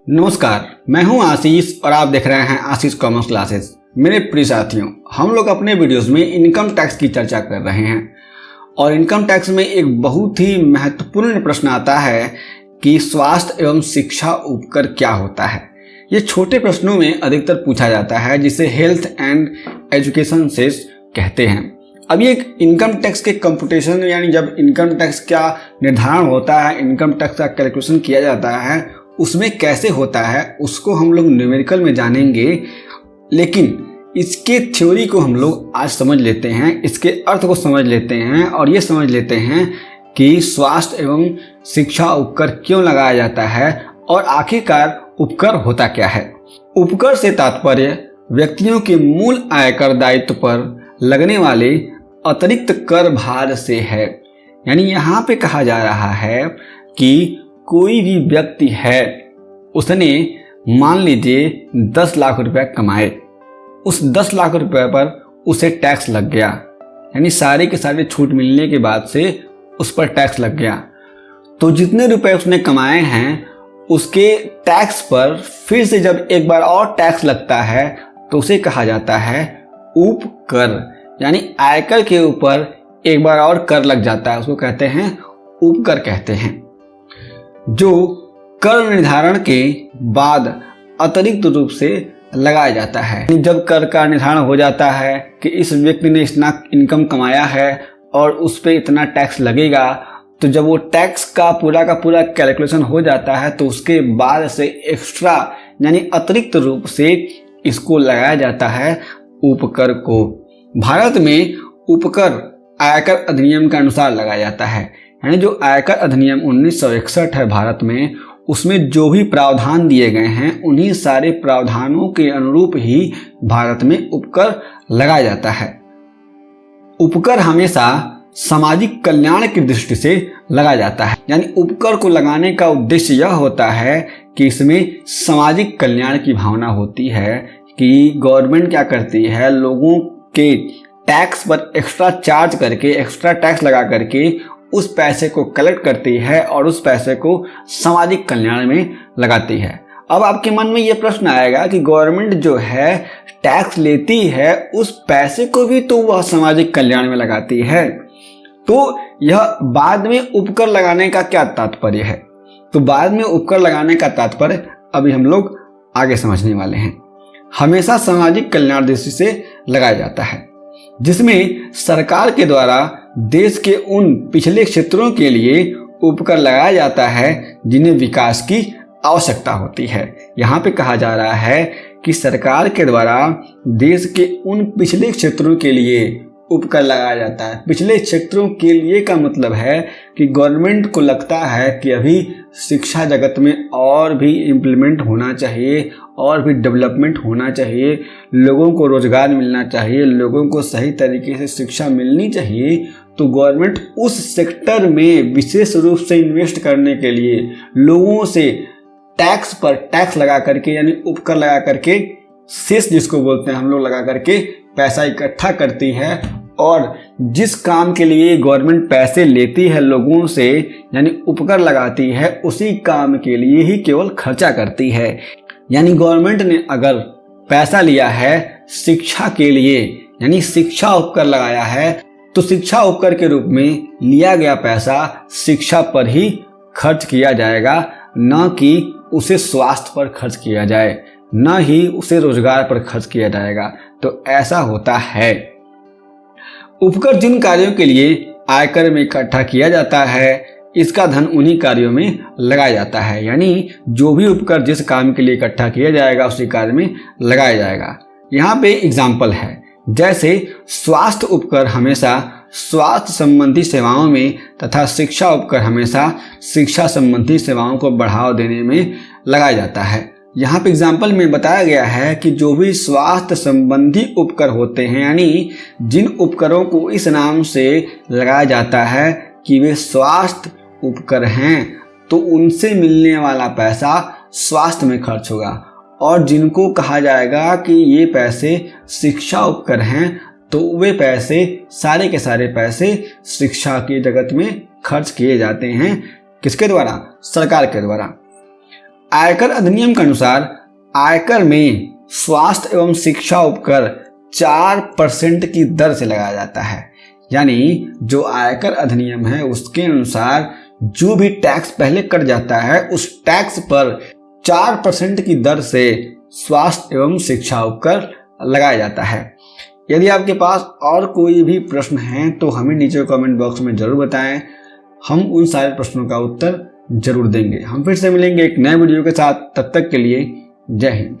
नमस्कार, मैं हूं आशीष और आप देख रहे हैं आशीष कॉमर्स क्लासेस। मेरे प्रिय साथियों, हम लोग अपने वीडियोस में इनकम टैक्स की चर्चा कर रहे हैं और इनकम टैक्स में एक बहुत ही महत्वपूर्ण प्रश्न आता है कि स्वास्थ्य एवं शिक्षा उपकर क्या होता है। ये छोटे प्रश्नों में अधिकतर पूछा जाता है जिसे हेल्थ एंड एजुकेशन सेस कहते हैं। अब ये इनकम टैक्स के कंप्यूटेशन यानी जब इनकम टैक्स का निर्धारण होता है, इनकम टैक्स का कैलकुलेशन किया जाता है, उसमें कैसे होता है उसको हम लोग न्यूमेरिकल में जानेंगे। लेकिन इसके थ्योरी को हम लोग आज समझ लेते हैं, इसके अर्थ को समझ लेते हैं और ये समझ लेते हैं कि स्वास्थ्य एवं शिक्षा उपकर क्यों लगाया जाता है और आखिरकार उपकर होता क्या है। उपकर से तात्पर्य व्यक्तियों के मूल आयकर दायित्व पर लगने वाले अतिरिक्त कर भार से है। यानी यहाँ पे कहा जा रहा है कि कोई भी व्यक्ति है, उसने मान लीजिए 10 लाख रुपए कमाए, उस 10 लाख रुपए पर उसे टैक्स लग गया, यानी सारे के सारे छूट मिलने के बाद से उस पर टैक्स लग गया। तो जितने रुपए उसने कमाए हैं उसके टैक्स पर फिर से जब एक बार और टैक्स लगता है तो उसे कहा जाता है उपकर। यानी आयकर के ऊपर एक बार और कर लग जाता है, उसको कहते हैं उपकर कहते हैं, जो कर निर्धारण के बाद अतिरिक्त रूप से लगाया जाता है। जब कर का निर्धारण हो जाता है कि इस व्यक्ति ने इतना इनकम कमाया है और उस पर इतना टैक्स लगेगा, तो जब वो टैक्स का पूरा कैलकुलेशन हो जाता है तो उसके बाद से एक्स्ट्रा यानी अतिरिक्त रूप से इसको लगाया जाता है उपकर को। भारत में उपकर आयकर अधिनियम के अनुसार लगाया जाता है। यानी जो आयकर अधिनियम 1961 है भारत में, उसमें जो भी प्रावधान दिए गए हैं उन्हीं सारे प्रावधानों के अनुरूप ही भारत में उपकर लगाया जाता है। उपकर हमेशा सामाजिक कल्याण की दृष्टि से लगाया जाता है। यानी उपकर को लगाने का उद्देश्य यह होता है कि इसमें सामाजिक कल्याण की भावना होती है कि गवर्नमेंट क्या करती है, लोगों के टैक्स पर एक्स्ट्रा चार्ज करके, एक्स्ट्रा टैक्स लगा करके उस पैसे को कलेक्ट करती है और उस पैसे को सामाजिक कल्याण में लगाती है। अब आपके मन में ये प्रश्न आएगा कि गवर्नमेंट जो है टैक्स लेती है, उस पैसे को भी तो वह सामाजिक कल्याण में लगाती है, तो यह बाद में उपकर लगाने का क्या तात्पर्य है। तो बाद में उपकर लगाने का तात्पर्य अभी हम लोग आगे समझने वाले हैं। हमेशा सामाजिक कल्याण दृष्टि से लगाया जाता है, जिसमें सरकार के द्वारा देश के उन पिछले क्षेत्रों के लिए उपकर लगाया जाता है जिन्हें विकास की आवश्यकता होती है। यहाँ पे कहा जा रहा है कि सरकार के द्वारा देश के उन पिछले क्षेत्रों के लिए उपकर लगाया जाता है। पिछले क्षेत्रों के लिए का मतलब है कि गवर्नमेंट को लगता है कि अभी शिक्षा जगत में और भी इम्प्लीमेंट होना चाहिए, और भी डेवलपमेंट होना चाहिए, लोगों को रोजगार मिलना चाहिए, लोगों को सही तरीके से शिक्षा मिलनी चाहिए। तो गवर्नमेंट उस सेक्टर में विशेष रूप से इन्वेस्ट करने के लिए लोगों से टैक्स पर टैक्स लगा करके, यानी उपकर लगा करके, सेस जिसको बोलते हैं हम लोग, लगा करके पैसा इकट्ठा करती है। और जिस काम के लिए गवर्नमेंट पैसे लेती है लोगों से, यानी उपकर लगाती है, उसी काम के लिए ही केवल खर्चा करती है। यानी गवर्नमेंट ने अगर पैसा लिया है शिक्षा के लिए, यानी शिक्षा उपकर लगाया है, तो शिक्षा उपकर के रूप में लिया गया पैसा शिक्षा पर ही खर्च किया जाएगा, न कि उसे स्वास्थ्य पर खर्च किया जाए, न ही उसे रोजगार पर खर्च किया जाएगा। तो ऐसा होता है। उपकर जिन कार्यों के लिए आयकर में इकट्ठा किया जाता है, इसका धन उन्हीं कार्यों में लगाया जाता है। यानी जो भी उपकर जिस काम के लिए इकट्ठा किया जाएगा उसी कार्य में लगाया जाएगा। यहाँ पे एग्जाम्पल है, जैसे स्वास्थ्य उपकर हमेशा स्वास्थ्य संबंधी सेवाओं में तथा शिक्षा उपकर हमेशा शिक्षा संबंधी सेवाओं को बढ़ावा देने में लगाया जाता है। यहाँ पे एग्जाम्पल में बताया गया है कि जो भी स्वास्थ्य संबंधी उपकर होते हैं, यानी जिन उपकरों को इस नाम से लगाया जाता है कि वे स्वास्थ्य उपकर हैं, तो उनसे मिलने वाला पैसा स्वास्थ्य में खर्च होगा। और जिनको कहा जाएगा कि ये पैसे शिक्षा उपकर हैं, तो वे पैसे सारे के सारे पैसे शिक्षा की जगत में खर्च किए जाते हैं। किसके द्वारा? सरकार के द्वारा। आयकर अधिनियम के अनुसार आयकर में स्वास्थ्य एवं शिक्षा उपकर 4% की दर से लगाया जाता है। यानी जो आयकर अधिनियम है उसके अनुसार जो भी टैक्स पहले कट जाता है उस टैक्स पर 4% की दर से स्वास्थ्य एवं शिक्षा उपकर लगाया जाता है। यदि आपके पास और कोई भी प्रश्न है तो हमें नीचे कमेंट बॉक्स में जरूर बताएं, हम उन सारे प्रश्नों का उत्तर जरूर देंगे। हम फिर से मिलेंगे एक नए वीडियो के साथ, तब तक के लिए जय हिंद।